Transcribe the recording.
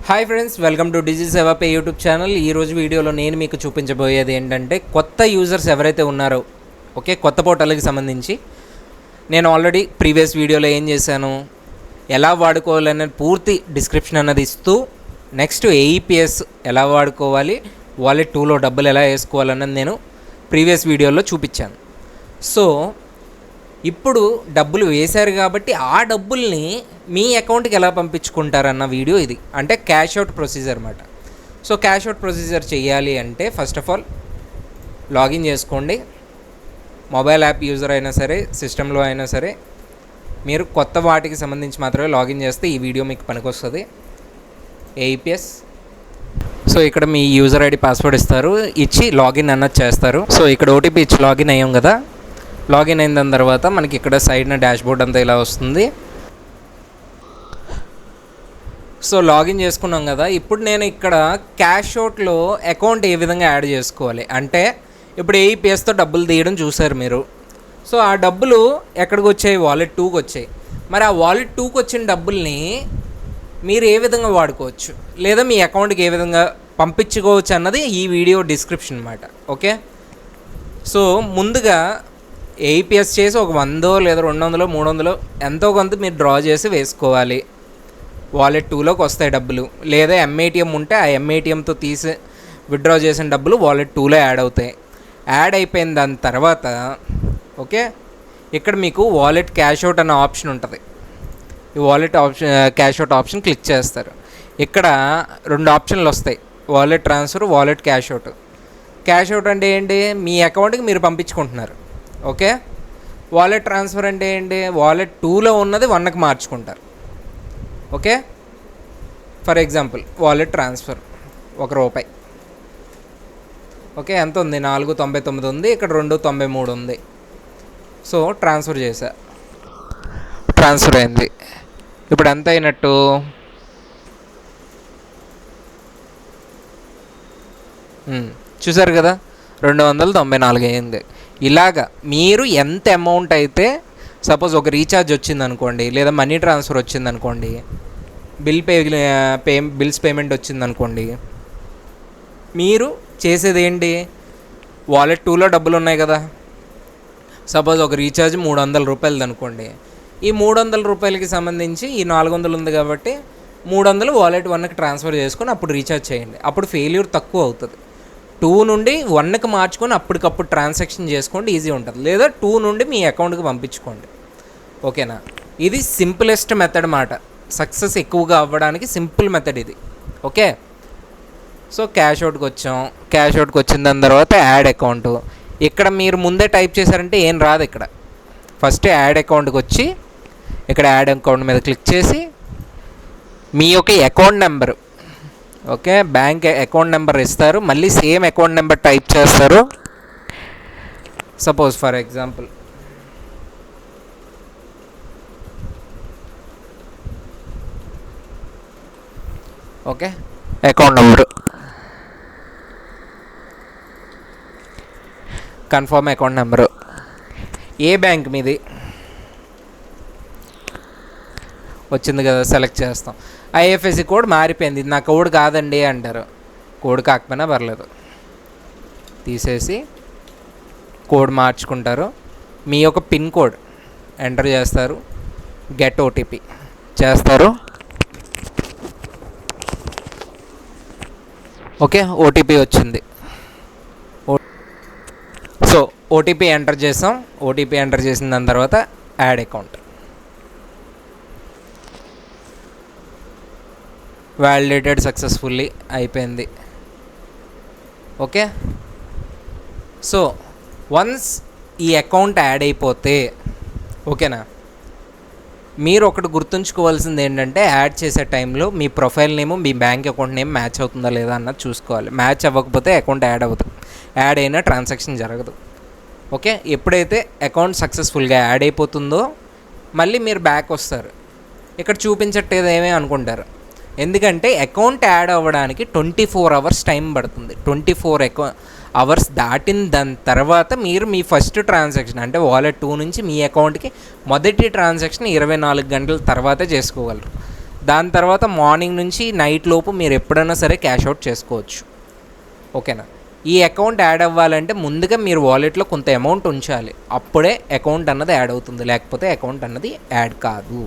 Hi friends, welcome to డిజి సేవ pay YouTube channel. ఈరోజు వీడియోలో నేను మీకు చూపించబోయేది ఏంటంటే కొత్త యూజర్స్ ఎవరైతే ఉన్నారో కొత్త పోర్టల్కి సంబంధించి నేను ఆల్రెడీ ప్రీవియస్ వీడియోలో ఏం చేశాను, ఎలా వాడుకోవాలనేది పూర్తి డిస్క్రిప్షన్ అన్నది ఇస్తూ నెక్స్ట్ ఏఈపిఎస్ ఎలా వాడుకోవాలి, వాలెట్ 2లో డబ్బులు ఎలా వేసుకోవాలన్నది నేను ప్రీవియస్ వీడియోలో చూపించాను. సో ఇప్పుడు డబ్బులు వేశారు కాబట్టి ఆ డబ్బుల్ని మీ అకౌంట్కి ఎలా పంపించుకుంటారన్న వీడియో ఇది. అంటే క్యాష్ అవుట్ ప్రొసీజర్ అన్నమాట. సో క్యాష్ అవుట్ ప్రొసీజర్ చేయాలి అంటే ఫస్ట్ ఆఫ్ ఆల్ లాగిన్ చేసుకోండి. మొబైల్ యాప్ యూజర్ అయినా సరే, సిస్టంలో అయినా సరే, మీరు కొత్త వాటికి సంబంధించి మాత్రమే లాగిన్ చేస్తే ఈ వీడియో మీకు పనికొస్తుంది. ఏఈపిఎస్. సో ఇక్కడ మీ యూజర్ ఐడి పాస్వర్డ్ ఇస్తారు, ఇచ్చి లాగిన్ అన్నది చేస్తారు. సో ఇక్కడ ఓటీపీ ఇచ్చి లాగిన్ అయ్యాం కదా. లాగిన్ అయిన దాని తర్వాత మనకి ఇక్కడ సైడ్న డాష్బోర్డ్ అంతా ఇలా వస్తుంది. సో లాగిన్ చేసుకున్నాం కదా. ఇప్పుడు నేను ఇక్కడ క్యాష్ అవుట్లో అకౌంట్ ఏ విధంగా యాడ్ చేసుకోవాలి అంటే ఇప్పుడు ఏఈపిఎస్తో డబ్బులు తీయడం చూసారు మీరు. సో ఆ డబ్బులు ఎక్కడికి వచ్చాయి? వాలెట్ 2కి వచ్చాయి. మరి ఆ వాలెట్ 2కి వచ్చిన డబ్బుల్ని మీరు ఏ విధంగా వాడుకోవచ్చు, లేదా మీ అకౌంట్కి ఏ విధంగా పంపించుకోవచ్చు అన్నది ఈ వీడియో డిస్క్రిప్షన్ అన్నమాట. ఓకే. సో ముందుగా ఏఈపిఎస్ చేసి ఒక 100 లేదా 200 300 ఎంతో కొంత మీరు డ్రా చేసి వేసుకోవాలి. వాలెట్ 2లోకి వస్తాయి డబ్బులు. లేదా ఎంఏటిఎం ఉంటే ఆ ఎంఏటిఎంతో తీసి విత్డ్రా చేసిన డబ్బులు వాలెట్ 2లో యాడ్ అవుతాయి. యాడ్ అయిపోయిన దాని తర్వాత ఓకే, ఇక్కడ మీకు వాలెట్ క్యాష్ అవుట్ అనే ఆప్షన్ ఉంటుంది. ఈ wallet option cash out option click చేస్తారు. ఇక్కడ 2 ఆప్షన్లు వస్తాయి, wallet transfer, wallet cash out. Cash out అంటే ఏంటి? మీ అకౌంట్కి మీరు పంపించుకుంటున్నారు. ఓకే. వాలెట్ ట్రాన్స్ఫర్ అంటే ఏంటి? వాలెట్ 2లో ఉన్నది 1కి మార్చుకుంటారు. Okay. For example wallet transfer ₹1. Okay, ఎంత ఉంది? 4.99 ఉంది. ఇక్కడ 2.93 ఉంది. సో ట్రాన్స్ఫర్ చేశా, ట్రాన్స్ఫర్ అయింది. ఇప్పుడు ఎంత అయినట్టు? చూసారు కదా, 294 అయింది. ఇలాగా మీరు ఎంత అమౌంట్ అయితే, సపోజ్ ఒక రీఛార్జ్ వచ్చిందనుకోండి, లేదా మనీ ట్రాన్స్ఫర్ వచ్చిందనుకోండి, బిల్స్ పేమెంట్ వచ్చిందనుకోండి, మీరు చేసేది ఏంటి? వాలెట్ 2లో డబ్బులు ఉన్నాయి కదా. సపోజ్ ఒక రీఛార్జ్ ₹300 అనుకోండి. ఈ ₹300కి సంబంధించి ఈ 400 ఉంది కాబట్టి 300 వాలెట్ 1కి ట్రాన్స్ఫర్ చేసుకొని అప్పుడు రీఛార్జ్ చేయండి. అప్పుడు ఫెయిల్యూర్ తక్కువ అవుతుంది. 2 నుండి 1కి మార్చుకొని అప్పటికప్పుడు ట్రాన్సాక్షన్ చేసుకోండి, ఈజీ ఉంటుంది. లేదా 2 నుండి మీ అకౌంట్కి పంపించుకోండి. ఓకేనా? ఇది సింపులెస్ట్ మెథడ్ మాట. సక్సెస్ ఎక్కువగా అవ్వడానికి సింపుల్ మెథడ్ ఇది. ఓకే. సో క్యాష్ అవుట్కి వచ్చాం. క్యాష్ అవుట్కి వచ్చిన దాని తర్వాత యాడ్ అకౌంట్. ఇక్కడ మీరు ముందే టైప్ చేశారంటే ఏం రాదు. ఇక్కడ ఫస్ట్ యాడ్ అకౌంట్కి వచ్చి ఇక్కడ యాడ్ అకౌంట్ మీద క్లిక్ చేసి మీ యొక్క account number, okay, bank account number ఇస్తారు. మళ్ళీ సేమ్ అకౌంట్ నెంబర్ టైప్ చేస్తారు. Suppose for example okay, account number, confirm account number, A bank మీది వచ్చింది కదా, సెలెక్ట్ చేస్తాం. ఐఎఫ్ఎస్సి కోడ్ మారిపోయింది, ఇది నా కోడ్ కాదండి అంటారు. కోడ్ కాకపోయినా పర్లేదు, తీసేసి కోడ్ మార్చుకుంటారు. మీ యొక్క పిన్ కోడ్ ఎంటర్ చేస్తారు, గెట్ ఓటీపీ చేస్తారు. ఓకే, ఓటీపీ వచ్చింది. సో ఓటీపీ ఎంటర్ చేసాం. ఓటీపీ ఎంటర్ చేసిన దాని తర్వాత యాడ్ అకౌంట్, వ్యాలిడేటెడ్ సక్సెస్ఫుల్లీ అయిపోయింది. ఓకే. సో వన్స్ ఈ అకౌంట్ యాడ్ అయిపోతే ఓకేనా, మీరు ఒకటి గుర్తుంచుకోవాల్సింది ఏంటంటే యాడ్ చేసే టైంలో మీ ప్రొఫైల్ నేమ్, మీ బ్యాంక్ అకౌంట్ నేమ్ మ్యాచ్ అవుతుందా లేదా అన్నది చూసుకోవాలి. మ్యాచ్ అవ్వకపోతే అకౌంట్ యాడ్ అవుతుంది, యాడ్ అయినా ట్రాన్సాక్షన్ జరగదు. ఓకే. ఎప్పుడైతే అకౌంట్ సక్సెస్ఫుల్గా యాడ్ అయిపోతుందో మళ్ళీ మీరు బ్యాక్ వస్తారు. ఇక్కడ చూపించట్లేదు ఏమీ అనుకుంటారు, ఎందుకంటే అకౌంట్ యాడ్ అవ్వడానికి 24 అవర్స్ టైం పడుతుంది. 24 అవర్స్ దాటిన దాని తర్వాత మీరు మీ ఫస్ట్ ట్రాన్సాక్షన్ అంటే వాలెట్ 2 నుంచి మీ అకౌంట్కి మొదటి ట్రాన్సాక్షన్ 24 గంటల తర్వాతే చేసుకోగలరు. దాని తర్వాత మార్నింగ్ నుంచి నైట్ లోపు మీరు ఎప్పుడైనా సరే క్యాష్ అవుట్ చేసుకోవచ్చు. ఓకేనా. ఈ అకౌంట్ యాడ్ అవ్వాలంటే ముందుగా మీరు వాలెట్లో కొంత అమౌంట్ ఉంచాలి, అప్పుడే అకౌంట్ అన్నది యాడ్ అవుతుంది, లేకపోతే అకౌంట్ అన్నది యాడ్ కాదు.